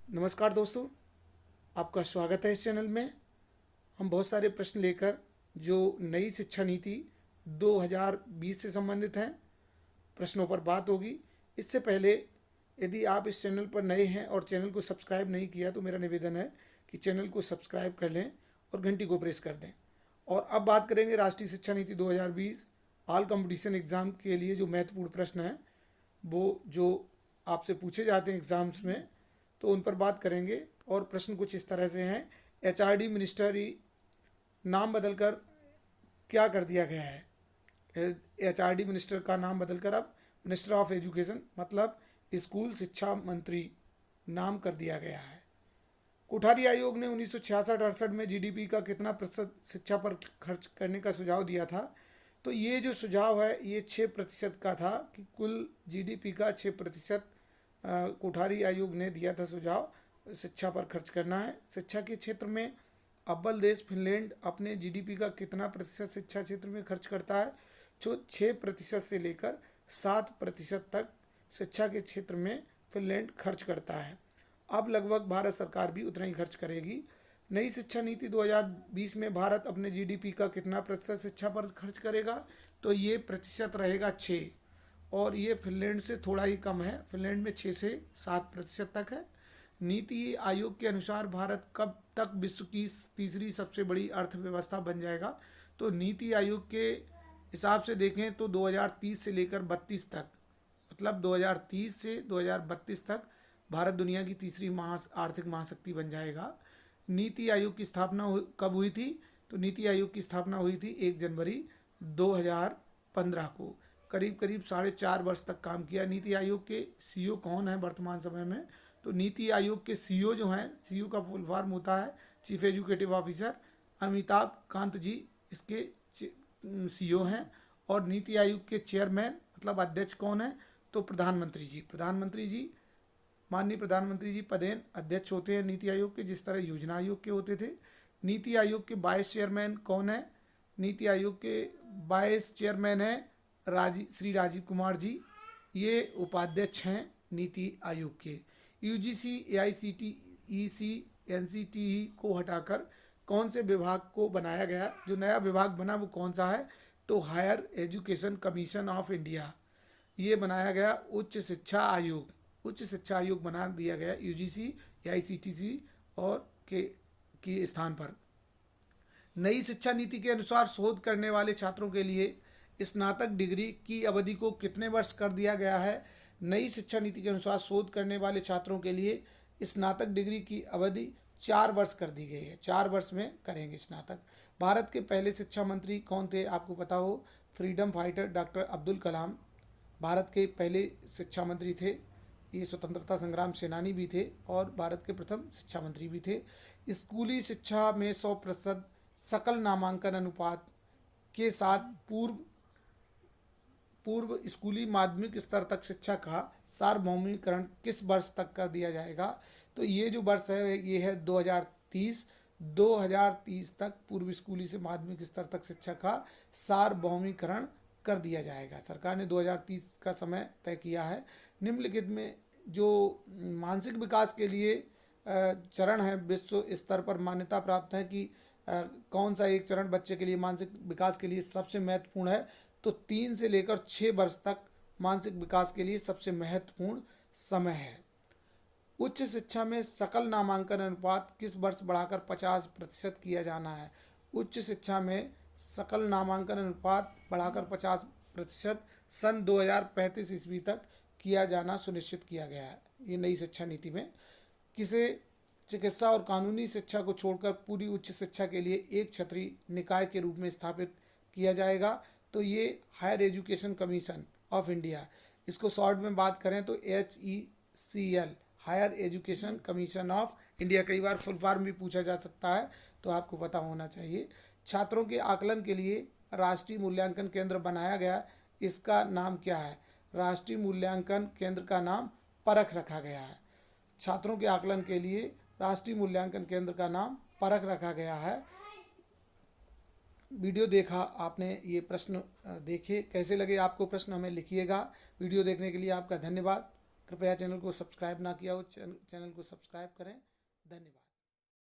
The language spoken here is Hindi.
नमस्कार दोस्तों, आपका स्वागत है इस चैनल में। हम बहुत सारे प्रश्न लेकर जो नई शिक्षा नीति 2020 से संबंधित हैं, प्रश्नों पर बात होगी। इससे पहले यदि आप इस चैनल पर नए हैं और चैनल को सब्सक्राइब नहीं किया तो मेरा निवेदन है कि चैनल को सब्सक्राइब कर लें और घंटी को प्रेस कर दें। और अब बात करेंगे राष्ट्रीय शिक्षा नीति 2020 ऑल कंपटीशन एग्ज़ाम के लिए जो महत्वपूर्ण प्रश्न हैं, वो जो आपसे पूछे जाते हैं एग्ज़ाम्स में, तो उन पर बात करेंगे। और प्रश्न कुछ इस तरह से हैं। एचआरडी मिनिस्ट्री नाम बदलकर क्या कर दिया गया है? एचआरडी मिनिस्टर का नाम बदलकर अब मिनिस्टर ऑफ एजुकेशन मतलब स्कूल शिक्षा मंत्री नाम कर दिया गया है। कोठारी आयोग ने 1966-68 में जीडीपी का कितना प्रतिशत शिक्षा पर खर्च करने का सुझाव दिया था? तो ये जो सुझाव है ये 6% का था कि कुल जीडीपी का 6% कोठारी आयोग ने दिया था सुझाव शिक्षा पर खर्च करना है। शिक्षा के क्षेत्र में अव्वल देश फिनलैंड अपने जीडीपी का कितना प्रतिशत शिक्षा क्षेत्र में खर्च करता है? जो 6% से लेकर 7% तक शिक्षा के क्षेत्र में फिनलैंड खर्च करता है। अब लगभग भारत सरकार भी उतना ही खर्च करेगी। नई शिक्षा नीति 2020 में भारत अपने जीडीपी का कितना प्रतिशत शिक्षा पर खर्च करेगा? तो ये प्रतिशत रहेगा 6, और ये फिनलैंड से थोड़ा ही कम है। फिनलैंड में 6 से 7% तक है। नीति आयोग के अनुसार भारत कब तक विश्व की तीसरी सबसे बड़ी अर्थव्यवस्था बन जाएगा? तो नीति आयोग के हिसाब से देखें तो 2030 से लेकर 32 तक, मतलब 2030 से 2032 तक भारत दुनिया की तीसरी आर्थिक महाशक्ति बन जाएगा। नीति आयोग की स्थापना कब हुई थी? तो नीति आयोग की स्थापना हुई थी 1 जनवरी 2015 को। करीब करीब 4.5 वर्ष तक काम किया। नीति आयोग के सीईओ कौन है वर्तमान समय में? तो नीति आयोग के सीईओ जो हैं, सीईओ का फुल फॉर्म होता है chief executive officer. Amitabh Kant ji इसके सीईओ हैं। और नीति आयोग के चेयरमैन मतलब अध्यक्ष कौन है? तो प्रधानमंत्री जी माननीय प्रधानमंत्री जी पदेन अध्यक्ष होते हैं नीति आयोग के, जिस तरह योजना आयोग के होते थे। नीति आयोग के वाइस चेयरमैन कौन है? नीति आयोग के वाइस चेयरमैन है श्री राजीव कुमार जी। ये उपाध्यक्ष हैं नीति आयोग के। यूजीसी एआईसीटीई एनसीटीई को हटाकर कौन से विभाग को बनाया गया? जो नया विभाग बना वो कौन सा है? तो higher education commission of India ये बनाया गया। उच्च शिक्षा आयोग बना दिया गया यूजीसी एआईसीटीई और के स्थान पर। नई शिक्षा नीति के अनुसार शोध करने वाले छात्रों के लिए स्नातक डिग्री की अवधि को कितने वर्ष कर दिया गया है? नई शिक्षा नीति के अनुसार शोध करने वाले छात्रों के लिए स्नातक डिग्री की अवधि 4 वर्ष कर दी गई है। 4 वर्ष में करेंगे स्नातक। भारत के पहले शिक्षा मंत्री कौन थे? आपको पता हो, freedom fighter doctor Abdul Kalam Bharat के पहले शिक्षा मंत्री थे। ये स्वतंत्रता संग्राम सेनानी भी थे और भारत के प्रथम शिक्षा मंत्री भी थे। स्कूली शिक्षा में 100% सकल नामांकन अनुपात के साथ पूर्व स्कूली माध्यमिक स्तर तक शिक्षा का सार्वभौमिकरण किस वर्ष तक कर दिया जाएगा? तो ये जो वर्ष है ये है 2030 तक पूर्व स्कूली से माध्यमिक स्तर तक शिक्षा का सार्वभौमिकरण कर दिया जाएगा। सरकार ने 2030 का समय तय किया है। निम्नलिखित में जो मानसिक विकास के लिए चरण है विश्व स्तर पर मान्यता प्राप्त है कि कौन सा एक चरण बच्चे के लिए मानसिक विकास के लिए सबसे महत्वपूर्ण है? तो 3 से लेकर 6 वर्ष तक मानसिक विकास के लिए सबसे महत्वपूर्ण समय है। उच्च शिक्षा में सकल नामांकन अनुपात किस वर्ष बढ़ाकर 50% किया जाना है? उच्च शिक्षा में सकल नामांकन अनुपात बढ़ाकर 50% सन 2035 ईस्वी तक किया जाना सुनिश्चित किया गया है। ये नई शिक्षा नीति में किसे चिकित्सा और कानूनी शिक्षा को छोड़कर पूरी उच्च शिक्षा के लिए एक छत्री निकाय के रूप में स्थापित किया जाएगा? तो ये higher education commission of India, इसको शॉर्ट में बात करें तो HECL higher education commission of India. कई बार फुल फॉर्म भी पूछा जा सकता है तो आपको पता होना चाहिए। छात्रों के आकलन के लिए राष्ट्रीय मूल्यांकन केंद्र बनाया गया, इसका नाम क्या है? राष्ट्रीय मूल्यांकन केंद्र का नाम परख रखा गया है। छात्रों के आकलन के लिए राष्ट्रीय मूल्यांकन केंद्र का नाम परख रखा गया है। वीडियो देखा आपने, ये प्रश्न देखे, कैसे लगे आपको प्रश्न हमें लिखिएगा। वीडियो देखने के लिए आपका धन्यवाद। कृपया चैनल को सब्सक्राइब ना किया हो चैनल को सब्सक्राइब करें। धन्यवाद।